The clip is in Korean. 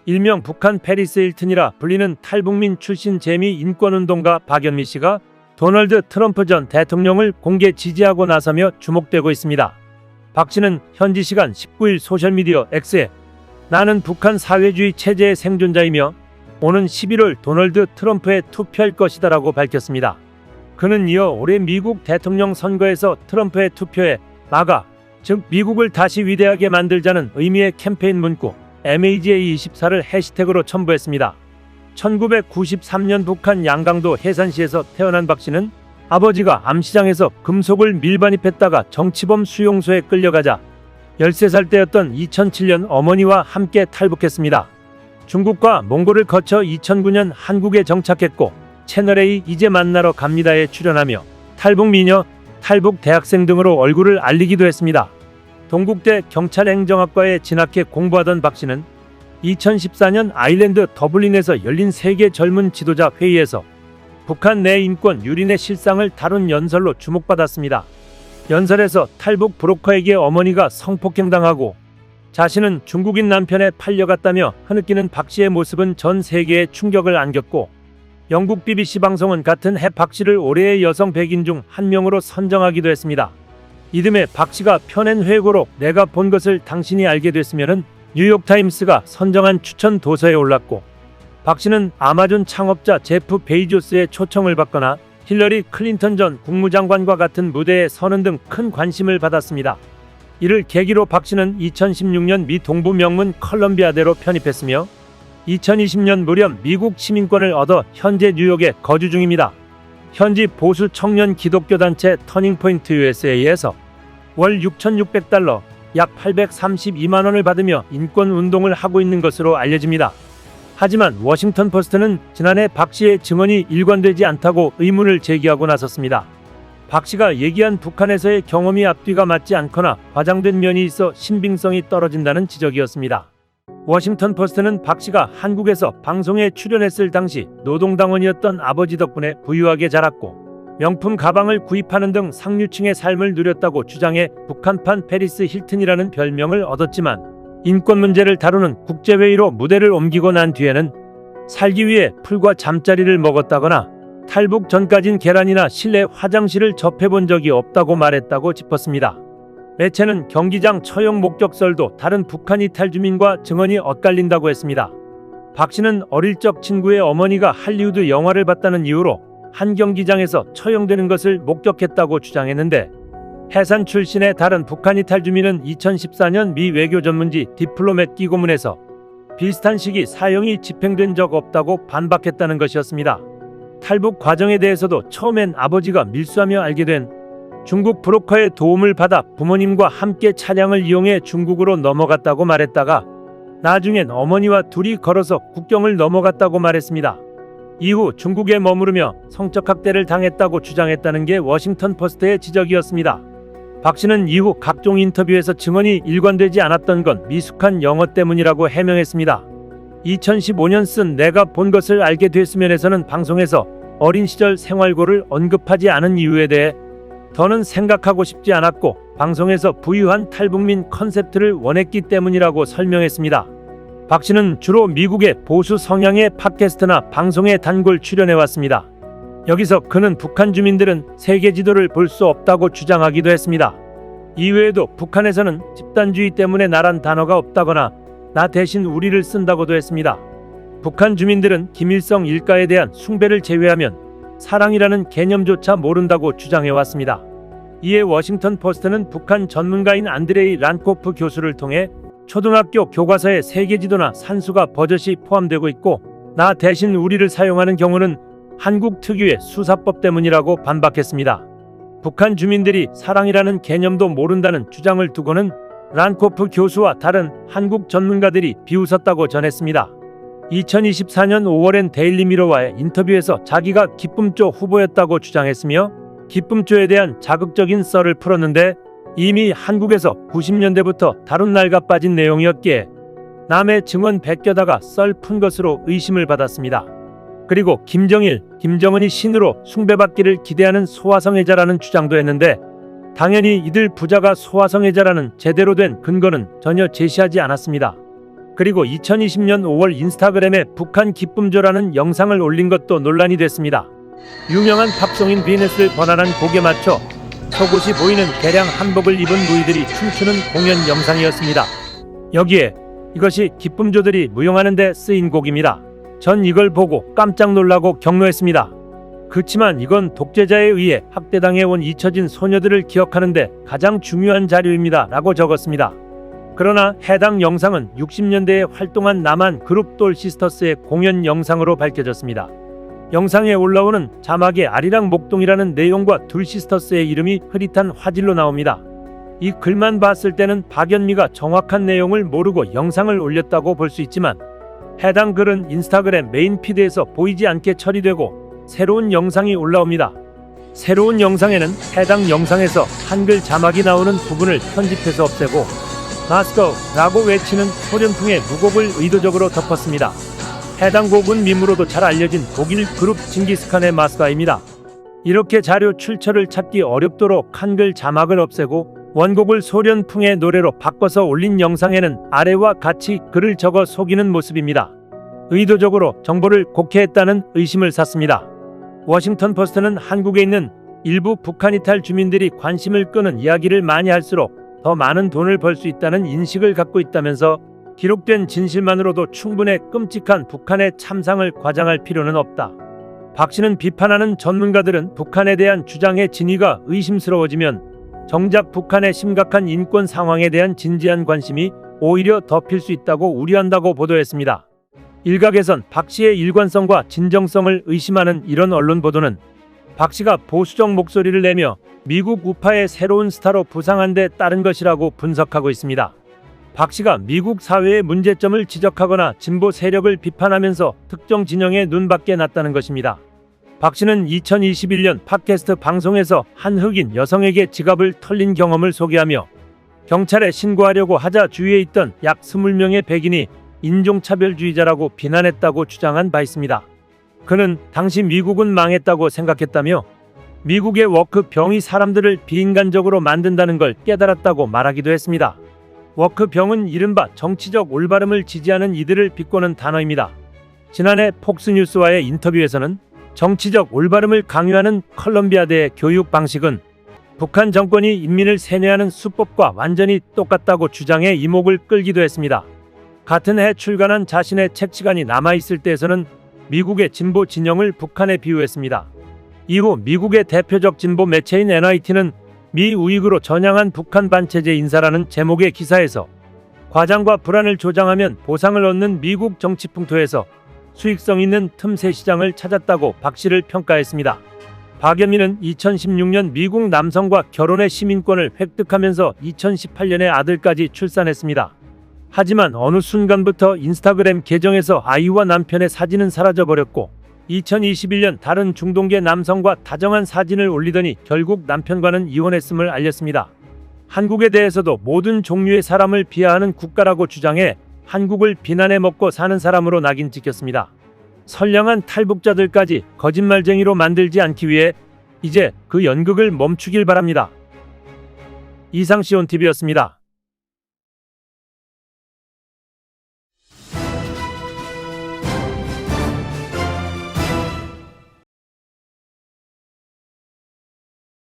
일명 북한 페리스 힐튼이라 불리는 탈북민 출신 재미 인권운동가 박연미 씨가 도널드 트럼프 전 대통령을 공개 지지하고 나서며 주목되고 있습니다. 박 씨는 현지 시간 19일 소셜미디어 X에 나는 북한 사회주의 체제의 생존자이며 오는 11월 도널드 트럼프에 투표할 것이다라고 밝혔습니다. 그는 이어 올해 미국 대통령 선거에서 트럼프의 투표에 마가, 즉 미국을 다시 위대하게 만들자는 의미의 캠페인 문구 MAGA24를 해시태그로 첨부했습니다. 1993년 북한 양강도 해산시에서 태어난 박 씨는 아버지가 암시장에서 금속을 밀반입했다가 정치범 수용소에 끌려가자 13살 때였던 2007년 어머니와 함께 탈북했습니다. 중국과 몽골을 거쳐 2009년 한국에 정착했고 채널A 이제 만나러 갑니다에 출연하며 탈북 미녀, 탈북 대학생 등으로 얼굴을 알리기도 했습니다. 동국대 경찰행정학과에 진학해 공부하던 박 씨는 2014년 아일랜드 더블린에서 열린 세계 젊은 지도자 회의에서 북한 내 인권 유린의 실상을 다룬 연설로 주목받았습니다. 연설에서 탈북 브로커에게 어머니가 성폭행당하고 자신은 중국인 남편에 팔려갔다며 흐느끼는 박 씨의 모습은 전 세계에 충격을 안겼고 영국 BBC 방송은 같은 해 박 씨를 올해의 여성 100인 중 한 명으로 선정하기도 했습니다. 이듬해 박 씨가 펴낸 회고록 내가 본 것을 당신이 알게 됐으면은 뉴욕타임스가 선정한 추천 도서에 올랐고 박 씨는 아마존 창업자 제프 베이조스의 초청을 받거나 힐러리 클린턴 전 국무장관과 같은 무대에 서는 등 큰 관심을 받았습니다. 이를 계기로 박 씨는 2016년 미 동부 명문 컬럼비아대로 편입했으며 2020년 무렵 미국 시민권을 얻어 현재 뉴욕에 거주 중입니다. 현지 보수 청년 기독교 단체 터닝포인트 USA에서 월 6,600달러, 약 832만 원을 받으며 인권 운동을 하고 있는 것으로 알려집니다. 하지만 워싱턴 포스트는 지난해 박 씨의 증언이 일관되지 않다고 의문을 제기하고 나섰습니다. 박 씨가 얘기한 북한에서의 경험이 앞뒤가 맞지 않거나 과장된 면이 있어 신빙성이 떨어진다는 지적이었습니다. 워싱턴 포스트는 박 씨가 한국에서 방송에 출연했을 당시 노동당원이었던 아버지 덕분에 부유하게 자랐고 명품 가방을 구입하는 등 상류층의 삶을 누렸다고 주장해 북한판 페리스 힐튼이라는 별명을 얻었지만 인권 문제를 다루는 국제회의로 무대를 옮기고 난 뒤에는 살기 위해 풀과 잠자리를 먹었다거나 탈북 전까진 계란이나 실내 화장실을 접해본 적이 없다고 말했다고 짚었습니다. 매체는 경기장 처형 목격설도 다른 북한 이탈 주민과 증언이 엇갈린다고 했습니다. 박 씨는 어릴 적 친구의 어머니가 할리우드 영화를 봤다는 이유로 한 경기장에서 처형되는 것을 목격했다고 주장했는데 해산 출신의 다른 북한 이탈 주민은 2014년 미 외교 전문지 디플로맷 기고문에서 비슷한 시기 사형이 집행된 적 없다고 반박했다는 것이었습니다. 탈북 과정에 대해서도 처음엔 아버지가 밀수하며 알게 된 중국 브로커의 도움을 받아 부모님과 함께 차량을 이용해 중국으로 넘어갔다고 말했다가 나중엔 어머니와 둘이 걸어서 국경을 넘어갔다고 말했습니다. 이후 중국에 머무르며 성적 학대를 당했다고 주장했다는 게 워싱턴 포스트의 지적이었습니다. 박 씨는 이후 각종 인터뷰에서 증언이 일관되지 않았던 건 미숙한 영어 때문이라고 해명했습니다. 2015년 쓴 내가 본 것을 알게 됐으면에서는 방송에서 어린 시절 생활고를 언급하지 않은 이유에 대해 더는 생각하고 싶지 않았고 방송에서 부유한 탈북민 컨셉트를 원했기 때문이라고 설명했습니다. 박 씨는 주로 미국의 보수 성향의 팟캐스트나 방송에 단골 출연해왔습니다. 여기서 그는 북한 주민들은 세계 지도를 볼 수 없다고 주장하기도 했습니다. 이외에도 북한에서는 집단주의 때문에 나란 단어가 없다거나 나 대신 우리를 쓴다고도 했습니다. 북한 주민들은 김일성 일가에 대한 숭배를 제외하면 사랑이라는 개념조차 모른다고 주장해왔습니다. 이에 워싱턴 포스트는 북한 전문가인 안드레이 란코프 교수를 통해 초등학교 교과서에 세계지도나 산수가 버젓이 포함되고 있고 나 대신 우리를 사용하는 경우는 한국 특유의 수사법 때문이라고 반박했습니다. 북한 주민들이 사랑이라는 개념도 모른다는 주장을 두고는 란코프 교수와 다른 한국 전문가들이 비웃었다고 전했습니다. 2024년 5월엔 데일리미러와의 인터뷰에서 자기가 기쁨조 후보였다고 주장했으며 기쁨조에 대한 자극적인 썰을 풀었는데 이미 한국에서 90년대부터 다룬 날가 빠진 내용이었기에 남의 증언 베껴다가 썰 푼 것으로 의심을 받았습니다. 그리고 김정일, 김정은이 신으로 숭배받기를 기대하는 소화성애자라는 주장도 했는데 당연히 이들 부자가 소화성애자라는 제대로 된 근거는 전혀 제시하지 않았습니다. 그리고 2020년 5월 인스타그램에 북한 기쁨조라는 영상을 올린 것도 논란이 됐습니다. 유명한 팝송인 비너스를 번안한 곡에 맞춰 속옷이 보이는 개량 한복을 입은 무희들이 춤추는 공연 영상이었습니다. 여기에 이것이 기쁨조들이 무용하는 데 쓰인 곡입니다. 전 이걸 보고 깜짝 놀라고 격노했습니다. 그치만 이건 독재자에 의해 학대당해온 잊혀진 소녀들을 기억하는데 가장 중요한 자료입니다 라고 적었습니다. 그러나 해당 영상은 60년대에 활동한 남한 그룹 돌시스터스의 공연 영상으로 밝혀졌습니다. 영상에 올라오는 자막에 아리랑 목동이라는 내용과 돌시스터스의 이름이 흐릿한 화질로 나옵니다. 이 글만 봤을 때는 박연미가 정확한 내용을 모르고 영상을 올렸다고 볼 수 있지만 해당 글은 인스타그램 메인 피드에서 보이지 않게 처리되고 새로운 영상이 올라옵니다. 새로운 영상에는 해당 영상에서 한글 자막이 나오는 부분을 편집해서 없애고 마스코 라고 외치는 소련풍의 무곡을 의도적으로 덮었습니다. 해당 곡은 밈으로도 잘 알려진 독일 그룹 징기스칸의 마스카입니다. 이렇게 자료 출처를 찾기 어렵도록 한글 자막을 없애고 원곡을 소련풍의 노래로 바꿔서 올린 영상에는 아래와 같이 글을 적어 속이는 모습입니다. 의도적으로 정보를 곡해했다는 의심을 샀습니다. 워싱턴 포스트는 한국에 있는 일부 북한 이탈 주민들이 관심을 끄는 이야기를 많이 할수록 더 많은 돈을 벌 수 있다는 인식을 갖고 있다면서 기록된 진실만으로도 충분해 끔찍한 북한의 참상을 과장할 필요는 없다. 박 씨는 비판하는 전문가들은 북한에 대한 주장의 진위가 의심스러워지면 정작 북한의 심각한 인권 상황에 대한 진지한 관심이 오히려 덮일 수 있다고 우려한다고 보도했습니다. 일각에선 박 씨의 일관성과 진정성을 의심하는 이런 언론 보도는 박 씨가 보수적 목소리를 내며 미국 우파의 새로운 스타로 부상한 데 따른 것이라고 분석하고 있습니다. 박 씨가 미국 사회의 문제점을 지적하거나 진보 세력을 비판하면서 특정 진영의 눈밖에 났다는 것입니다. 박 씨는 2021년 팟캐스트 방송에서 한 흑인 여성에게 지갑을 털린 경험을 소개하며 경찰에 신고하려고 하자 주위에 있던 약 20명의 백인이 인종차별주의자라고 비난했다고 주장한 바 있습니다. 그는 당시 미국은 망했다고 생각했다며 미국의 워크병이 사람들을 비인간적으로 만든다는 걸 깨달았다고 말하기도 했습니다. 워크병은 이른바 정치적 올바름을 지지하는 이들을 비꼬는 단어입니다. 지난해 폭스뉴스와의 인터뷰에서는 정치적 올바름을 강요하는 컬럼비아대의 교육 방식은 북한 정권이 인민을 세뇌하는 수법과 완전히 똑같다고 주장해 이목을 끌기도 했습니다. 같은 해 출간한 자신의 책 시간이 남아있을 때에서는 미국의 진보 진영을 북한에 비유했습니다. 이후 미국의 대표적 진보 매체인 NIT는 미 우익으로 전향한 북한 반체제 인사라는 제목의 기사에서 과장과 불안을 조장하면 보상을 얻는 미국 정치 풍토에서 수익성 있는 틈새 시장을 찾았다고 박 씨를 평가했습니다. 박연미는 2016년 미국 남성과 결혼의 시민권을 획득하면서 2018년에 아들까지 출산했습니다. 하지만 어느 순간부터 인스타그램 계정에서 아이와 남편의 사진은 사라져버렸고 2021년 다른 중동계 남성과 다정한 사진을 올리더니 결국 남편과는 이혼했음을 알렸습니다. 한국에 대해서도 모든 종류의 사람을 비하하는 국가라고 주장해 한국을 비난해 먹고 사는 사람으로 낙인 찍혔습니다. 선량한 탈북자들까지 거짓말쟁이로 만들지 않기 위해 이제 그 연극을 멈추길 바랍니다. 이상 시온TV였습니다.